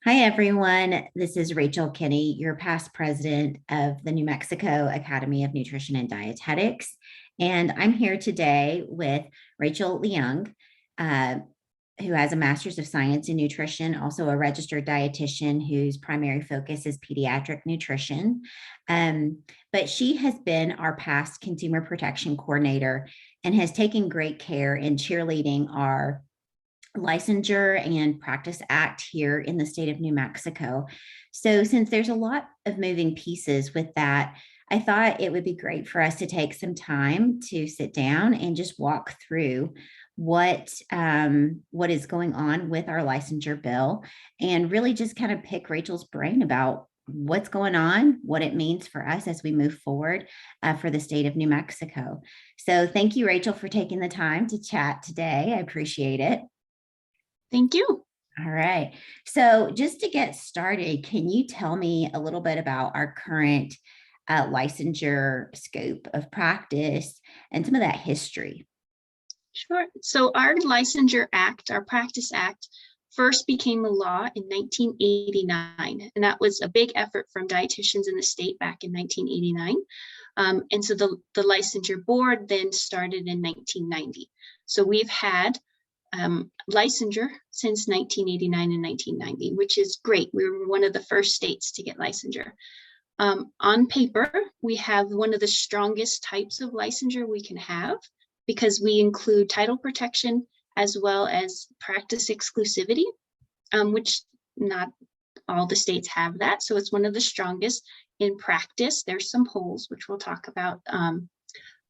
Hi, everyone. This is Rachel Kinney, your past president of the New Mexico Academy of Nutrition and Dietetics. And I'm here today with Rachel Leung, uh, who has a master's of science in nutrition, also a registered dietitian whose primary focus is pediatric nutrition. But she has been our past consumer protection coordinator and has taken great care in cheerleading our Licensure and Practice Act here in the state of New Mexico. So, since there's a lot of moving pieces with that, I thought it would be great for us to take some time to sit down and just walk through what is going on with our licensure bill, and really just kind of pick Rachel's brain about what's going on, what it means for us as we move forward for the state of New Mexico. So, thank you, Rachel, for taking the time to chat today. I appreciate it. Thank you. All right. So just to get started, can you tell me a little bit about our current licensure scope of practice and some of that history? Sure. So our Licensure Act, our Practice Act, first became a law in 1989. And that was a big effort from dietitians in the state back in 1989. And so the Licensure Board then started in 1990. So we've had licensure since 1989 and 1990, which is great. We were one of the first states to get licensure. On paper, we have one of the strongest types of licensure we can have because we include title protection as well as practice exclusivity, which not all the states have that. So it's one of the strongest. In practice, there's some holes, which we'll talk about,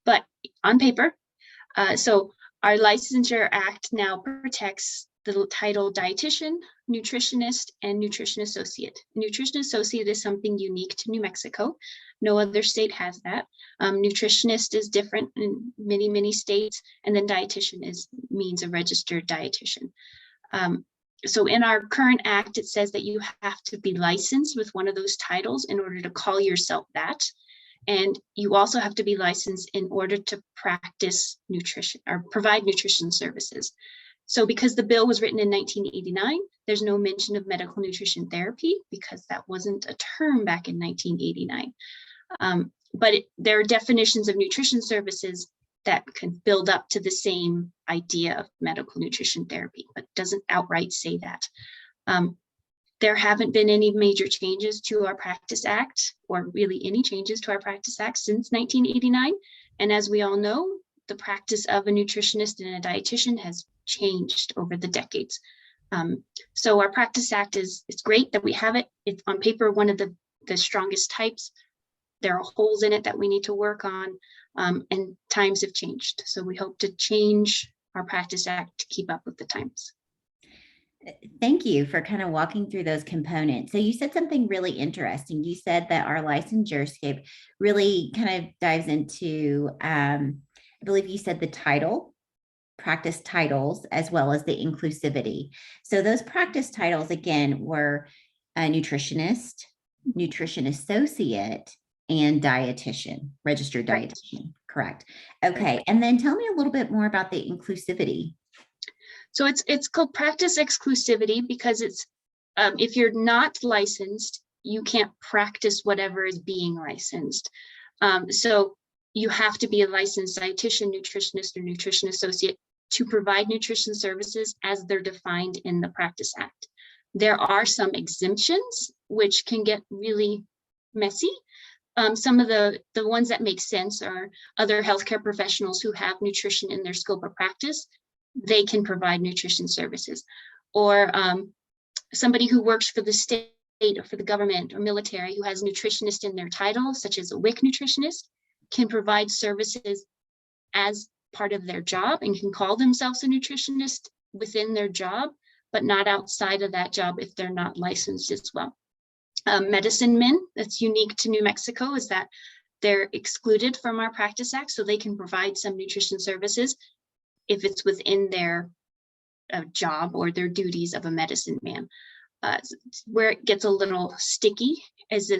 but on paper, so our Licensure Act now protects the title dietitian, nutritionist, and nutrition associate. Nutrition associate is something unique to New Mexico. No other state has that. Nutritionist is different in many, many states, and then dietitian means a registered dietitian. So in our current act, it says that you have to be licensed with one of those titles in order to call yourself that. And you also have to be licensed in order to practice nutrition or provide nutrition services. So because the bill was written in 1989, there's no mention of medical nutrition therapy because that wasn't a term back in 1989. But there are definitions of nutrition services that can build up to the same idea of medical nutrition therapy, but doesn't outright say that. There haven't been any major changes to our Practice Act, or really any changes to our Practice Act since 1989. And as we all know, the practice of a nutritionist and a dietitian has changed over the decades. So our Practice Act it's great that we have it. It's on paper one of the strongest types. There are holes in it that we need to work on, and times have changed. So we hope to change our Practice Act to keep up with the times. Thank you for kind of walking through those components. So you said something really interesting. You said that our licensure scope really kind of dives into, I believe you said the title, practice titles, as well as the inclusivity. So those practice titles, again, were a nutritionist, nutrition associate, and dietitian, registered dietitian, correct? Okay, and then tell me a little bit more about the inclusivity. So it's called practice exclusivity because it's if you're not licensed, you can't practice whatever is being licensed. So you have to be a licensed dietitian, nutritionist, or nutrition associate to provide nutrition services as they're defined in the Practice Act. There are some exemptions, which can get really messy. Some of the ones that make sense are other healthcare professionals who have nutrition in their scope of practice. They can provide nutrition services, or somebody who works for the state or for the government or military who has nutritionist in their title, such as a WIC nutritionist, can provide services as part of their job and can call themselves a nutritionist within their job, but not outside of that job if they're not licensed as well. Medicine men, that's unique to New Mexico, is that they're excluded from our Practice Act, so they can provide some nutrition services if it's within their job or their duties of a medicine man. Where it gets a little sticky is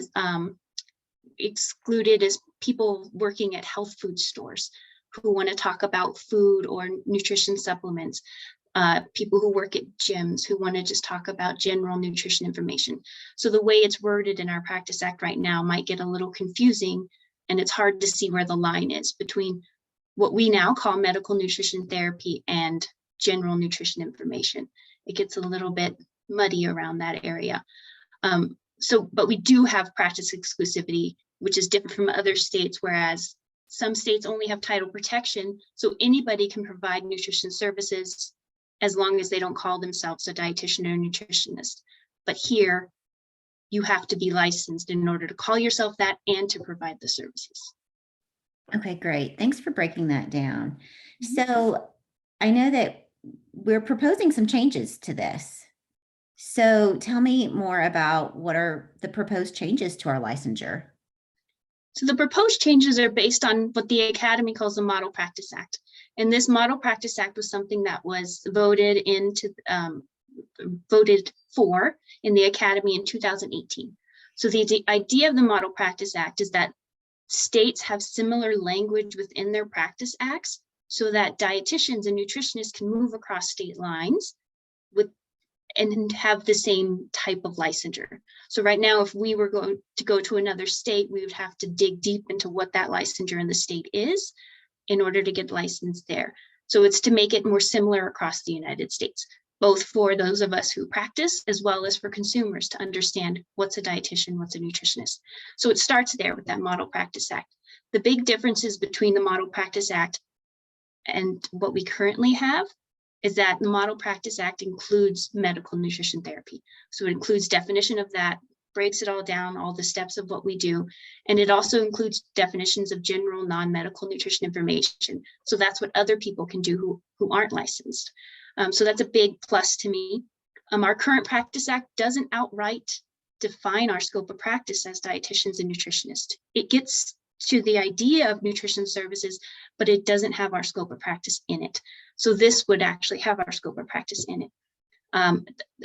excluded is people working at health food stores who want to talk about food or nutrition supplements. people who work at gyms who want to just talk about general nutrition information. So the way it's worded in our Practice Act right now might get a little confusing, and it's hard to see where the line is between what we now call medical nutrition therapy and general nutrition information. It gets a little bit muddy around that area. But we do have practice exclusivity, which is different from other states, whereas some states only have title protection, so anybody can provide nutrition services as long as they don't call themselves a dietitian or nutritionist. But here, you have to be licensed in order to call yourself that and to provide the services. Okay, great. Thanks for breaking that down. So I know that we're proposing some changes to this. So tell me more about what are the proposed changes to our licensure? So the proposed changes are based on what the Academy calls the Model Practice Act. And this Model Practice Act was something that was voted for in the Academy in 2018. So the idea of the Model Practice Act is that states have similar language within their practice acts so that dietitians and nutritionists can move across state lines and have the same type of licensure. So right now, if we were going to go to another state, we would have to dig deep into what that licensure in the state is in order to get licensed there. So it's to make it more similar across the United States, both for those of us who practice as well as for consumers to understand what's a dietitian, what's a nutritionist. So it starts there with that Model Practice Act. The big differences between the Model Practice Act and what we currently have is that the Model Practice Act includes medical nutrition therapy. So it includes definition of that, breaks it all down, all the steps of what we do. And it also includes definitions of general non-medical nutrition information. So that's what other people can do who aren't licensed. So that's a big plus to me. Our current Practice Act doesn't outright define our scope of practice as dietitians and nutritionists. It gets to the idea of nutrition services, but it doesn't have our scope of practice in it. So this would actually have our scope of practice in it.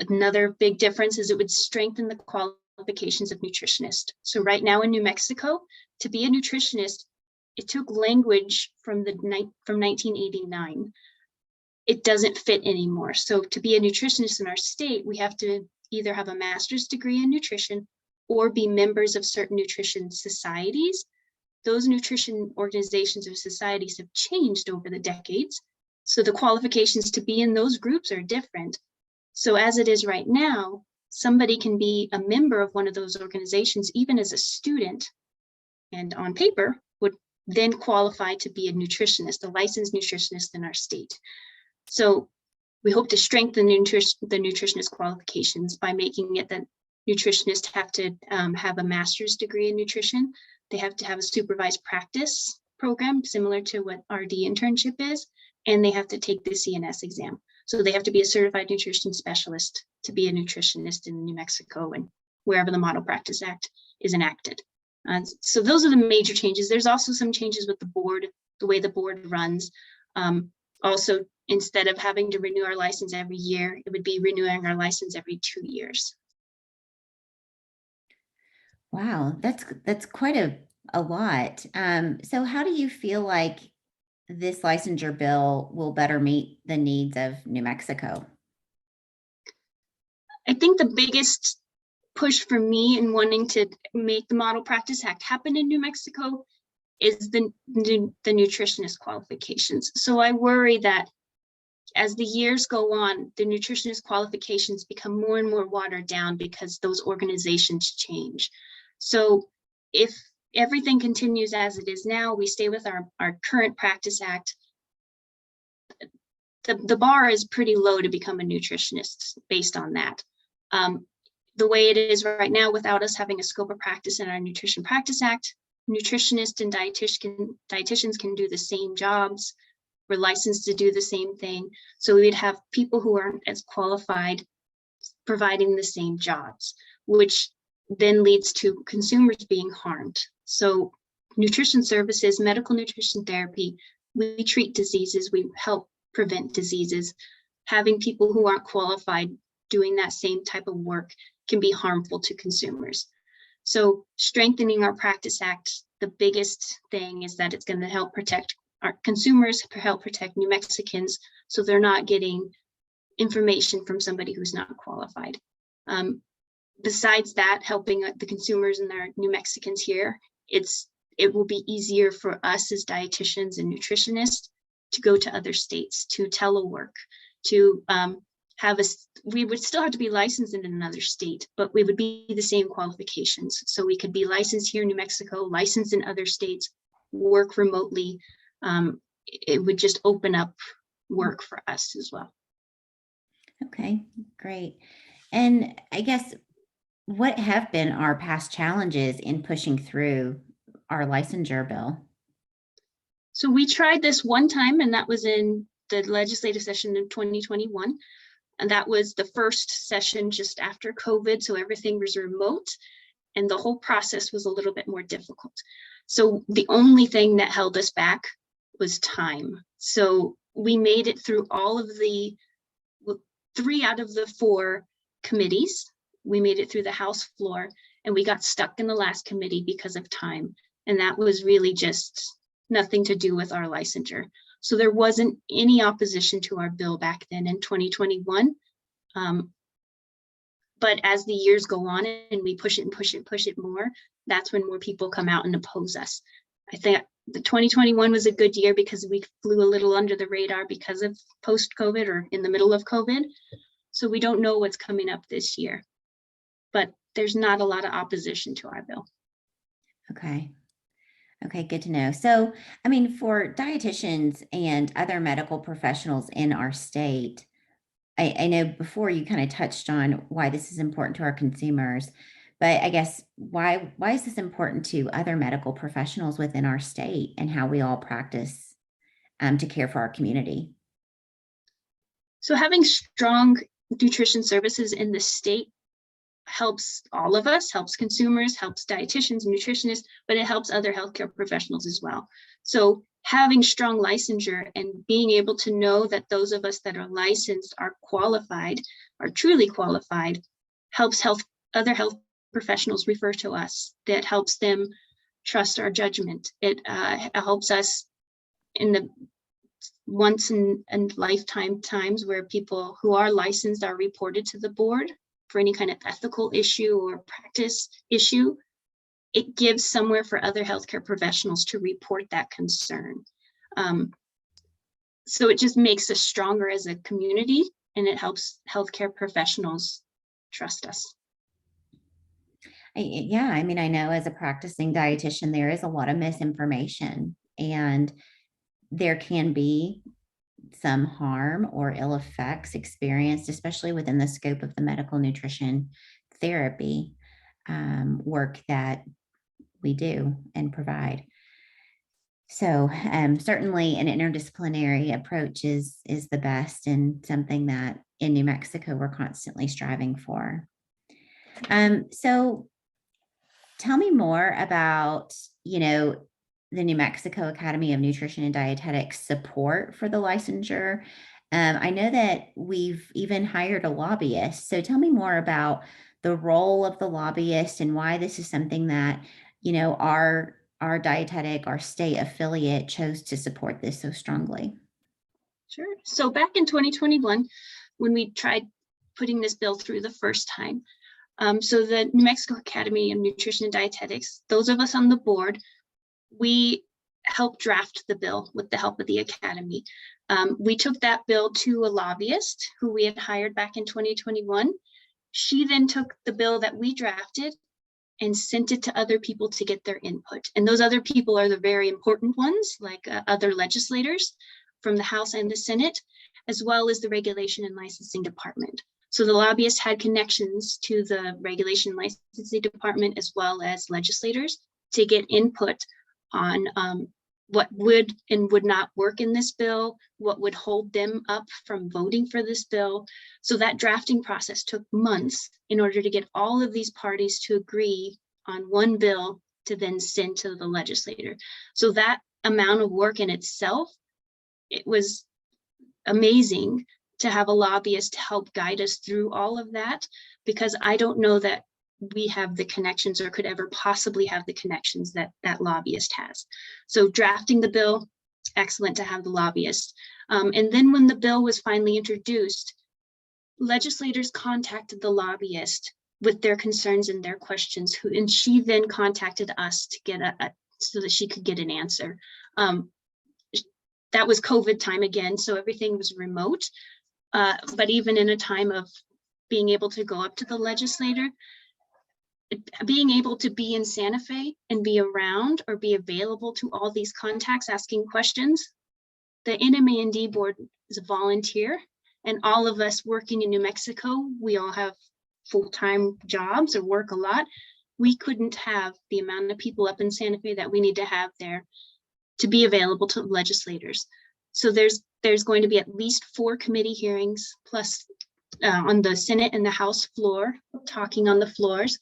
Another big difference is it would strengthen the qualifications of nutritionists. So right now in New Mexico, to be a nutritionist, it took language from 1989. It doesn't fit anymore. So to be a nutritionist in our state, we have to either have a master's degree in nutrition or be members of certain nutrition societies. Those nutrition organizations or societies have changed over the decades. So the qualifications to be in those groups are different. So as it is right now, somebody can be a member of one of those organizations, even as a student, and on paper would then qualify to be a nutritionist, a licensed nutritionist in our state. So we hope to strengthen the nutritionist qualifications by making it that nutritionists have to have a master's degree in nutrition. They have to have a supervised practice program, similar to what RD internship is, and they have to take the CNS exam. So they have to be a certified nutrition specialist to be a nutritionist in New Mexico and wherever the Model Practice Act is enacted. So those are the major changes. There's also some changes with the board, the way the board runs. Also, instead of having to renew our license every year, it would be renewing our license every 2 years. Wow, that's quite a lot. So how do you feel like this licensure bill will better meet the needs of New Mexico? I think the biggest push for me in wanting to make the Model Practice Act happen in New Mexico is the nutritionist qualifications. So I worry that as the years go on, the nutritionist qualifications become more and more watered down because those organizations change. So if everything continues as it is now, we stay with our current Practice Act, the bar is pretty low to become a nutritionist based on that. The way it is right now, without us having a scope of practice in our Nutrition Practice Act, nutritionists and dietitians can do the same jobs. We're licensed to do the same thing. So we'd have people who aren't as qualified providing the same jobs, which then leads to consumers being harmed. So nutrition services, medical nutrition therapy, we treat diseases, we help prevent diseases. Having people who aren't qualified doing that same type of work can be harmful to consumers. So strengthening our Practice Act, the biggest thing is that it's going to help protect our consumers, help protect New Mexicans, so they're not getting information from somebody who's not qualified. Besides that, helping the consumers and our New Mexicans here, it will be easier for us as dietitians and nutritionists to go to other states, to telework, to we would still have to be licensed in another state, but we would be the same qualifications. So we could be licensed here in New Mexico, licensed in other states, work remotely. It would just open up work for us as well. Okay, great. And I guess, what have been our past challenges in pushing through our licensure bill? So we tried this one time, and that was in the legislative session in 2021. And that was the first session just after COVID. So everything was remote and the whole process was a little bit more difficult. So the only thing that held us back was time. So we made it through all of the 3 out of the 4 committees. We made it through the House floor, and we got stuck in the last committee because of time. And that was really just nothing to do with our licensure. So there wasn't any opposition to our bill back then in 2021. But as the years go on and we push it and push it and push it more, that's when more people come out and oppose us. I think the 2021 was a good year because we flew a little under the radar because of post-COVID or in the middle of COVID. So we don't know what's coming up this year, but there's not a lot of opposition to our bill. Okay. Okay, good to know. So, I mean, for dietitians and other medical professionals in our state, I know before you kind of touched on why this is important to our consumers, but I guess why is this important to other medical professionals within our state and how we all practice to care for our community? So having strong nutrition services in the state helps all of us, helps consumers, helps dietitians, nutritionists, but it helps other healthcare professionals as well. So having strong licensure and being able to know that those of us that are licensed are qualified, are truly qualified, helps other health professionals refer to us. That helps them trust our judgment. It helps us in the once in lifetime times where people who are licensed are reported to the board for any kind of ethical issue or practice issue. It gives somewhere for other healthcare professionals to report that concern. So it just makes us stronger as a community, and it helps healthcare professionals trust us. Yeah, I mean, I know as a practicing dietitian, there is a lot of misinformation, and there can be some harm or ill effects experienced, especially within the scope of the medical nutrition therapy work that we do and provide. So certainly an interdisciplinary approach is the best, and something that in New Mexico we're constantly striving for. So tell me more about, the New Mexico Academy of Nutrition and Dietetics support for the licensure. I know that we've even hired a lobbyist. So tell me more about the role of the lobbyist and why this is something that, our dietetic, our state affiliate chose to support this so strongly. Sure. So back in 2021, when we tried putting this bill through the first time, so the New Mexico Academy of Nutrition and Dietetics, those of us on the board, we helped draft the bill with the help of the Academy. We took that bill to a lobbyist who we had hired back in 2021. She then took the bill that we drafted and sent it to other people to get their input. And those other people are the very important ones, like other legislators from the House and the Senate, as well as the Regulation and Licensing Department. So the lobbyist had connections to the Regulation and Licensing Department as well as legislators to get input on what would and would not work in this bill, what would hold them up from voting for this bill. So that drafting process took months in order to get all of these parties to agree on one bill to then send to the legislator. So that amount of work in itself, it was amazing to have a lobbyist to help guide us through all of that, because I don't know that we have the connections or could ever possibly have the connections that that lobbyist has. So drafting the bill, excellent to have the lobbyist. And then when the bill was finally introduced, legislators contacted the lobbyist with their concerns and their questions, and she then contacted us to get so that she could get an answer. That was COVID time again, so everything was remote. But even in a time of being able to go up to the legislator, being able to be in Santa Fe and be around or be available to all these contacts asking questions, the NMAND board is a volunteer, and all of us working in New Mexico, we all have full-time jobs or work a lot. We couldn't have the amount of people up in Santa Fe that we need to have there to be available to legislators. So there's going to be at least 4 committee hearings plus on the Senate and the House floor, talking on the floors.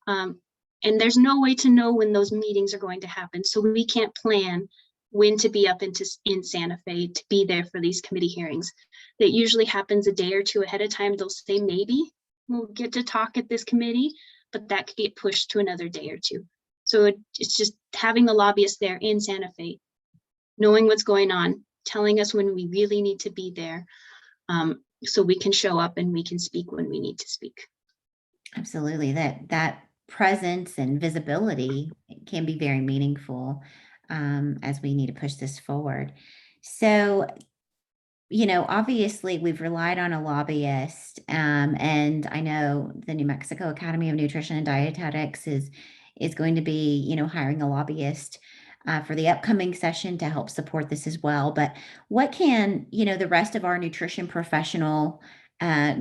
And there's no way to know when those meetings are going to happen. So we can't plan when to be up in Santa Fe to be there for these committee hearings. That usually happens a day or 2 ahead of time. They'll say, maybe we'll get to talk at this committee, but that could get pushed to another day or 2. So it's just having the lobbyists there in Santa Fe, knowing what's going on, telling us when we really need to be there, so we can show up and we can speak when we need to speak. Absolutely. That presence and visibility can be very meaningful as we need to push this forward. So, obviously we've relied on a lobbyist, and I know the New Mexico Academy of Nutrition and Dietetics is going to be, hiring a lobbyist for the upcoming session to help support this as well. But what can, the rest of our nutrition professional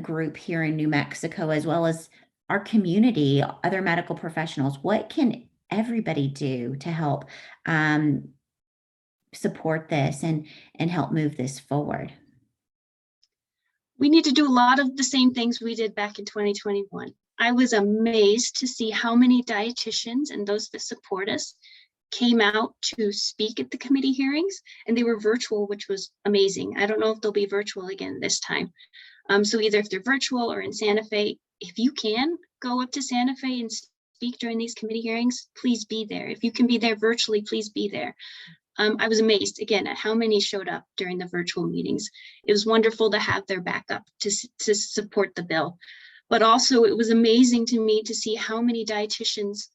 group here in New Mexico, as well as our community, other medical professionals, what can everybody do to help support this and help move this forward? We need to do a lot of the same things we did back in 2021. I was amazed to see how many dietitians and those that support us came out to speak at the committee hearings, and they were virtual, which was amazing. I don't know if they'll be virtual again this time. So either if they're virtual or in Santa Fe, if you can go up to Santa Fe and speak during these committee hearings, please be there. If you can be there virtually, please be there. I was amazed again at how many showed up during the virtual meetings. It was wonderful to have their backup to support the bill. But also it was amazing to me to see how many dietitians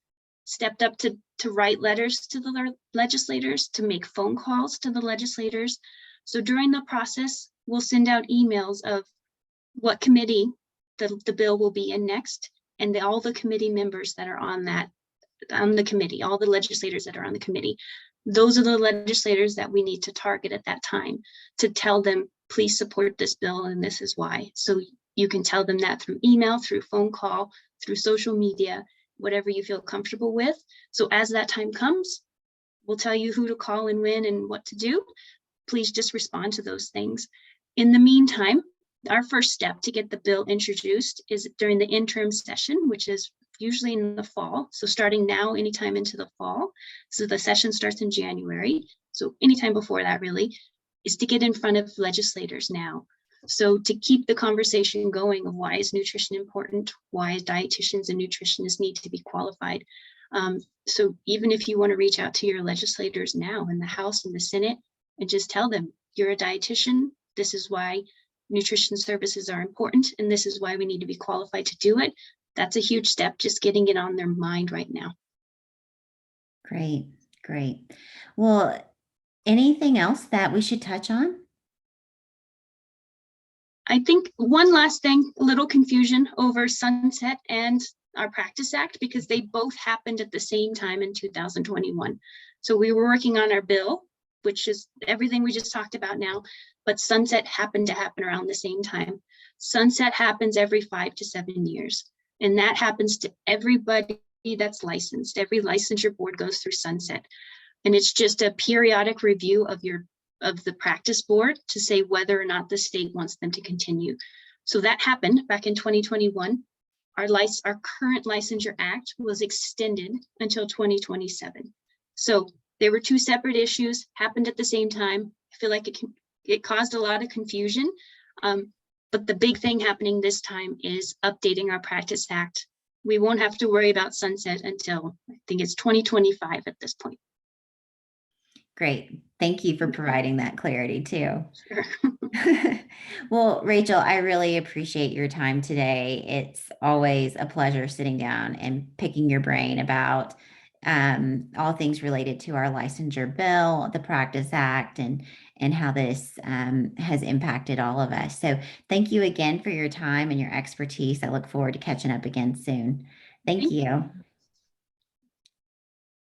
stepped up to write letters to the legislators, to make phone calls to the legislators. So during the process, we'll send out emails of what committee the bill will be in next, and all the committee members that are on the committee, all the legislators that are on the committee. Those are the legislators that we need to target at that time to tell them, please support this bill and this is why. So you can tell them that through email, through phone call, through social media, whatever you feel comfortable with. So as that time comes, we'll tell you who to call and when and what to do. Please just respond to those things. In the meantime, our first step to get the bill introduced is during the interim session, which is usually in the fall. So starting now, anytime into the fall. So the session starts in January. So anytime before that really is to get in front of legislators now. So to keep the conversation going of why is nutrition important, why dietitians and nutritionists need to be qualified. So even if you want to reach out to your legislators now in the House and the Senate and just tell them you're a dietitian, this is why nutrition services are important, and this is why we need to be qualified to do it. That's a huge step, just getting it on their mind right now. Great, great. Well, anything else that we should touch on? I think one last thing, a little confusion over Sunset and our Practice Act, because they both happened at the same time in 2021. So we were working on our bill, which is everything we just talked about now, but Sunset happened to happen around the same time. Sunset happens every 5 to 7 years, and that happens to everybody that's licensed. Every licensure board goes through Sunset, and it's just a periodic review of the practice board to say whether or not the state wants them to continue. So that happened back in 2021. Our current Licensure Act was extended until 2027. So there were 2 separate issues, happened at the same time. I feel like it caused a lot of confusion. But the big thing happening this time is updating our Practice Act. We won't have to worry about Sunset until I think it's 2025 at this point. Great. Thank you for providing that clarity too. Sure. Well, Rachel, I really appreciate your time today. It's always a pleasure sitting down and picking your brain about all things related to our licensure bill, the Practice Act, and how this has impacted all of us. So thank you again for your time and your expertise. I look forward to catching up again soon. Thank Thank you.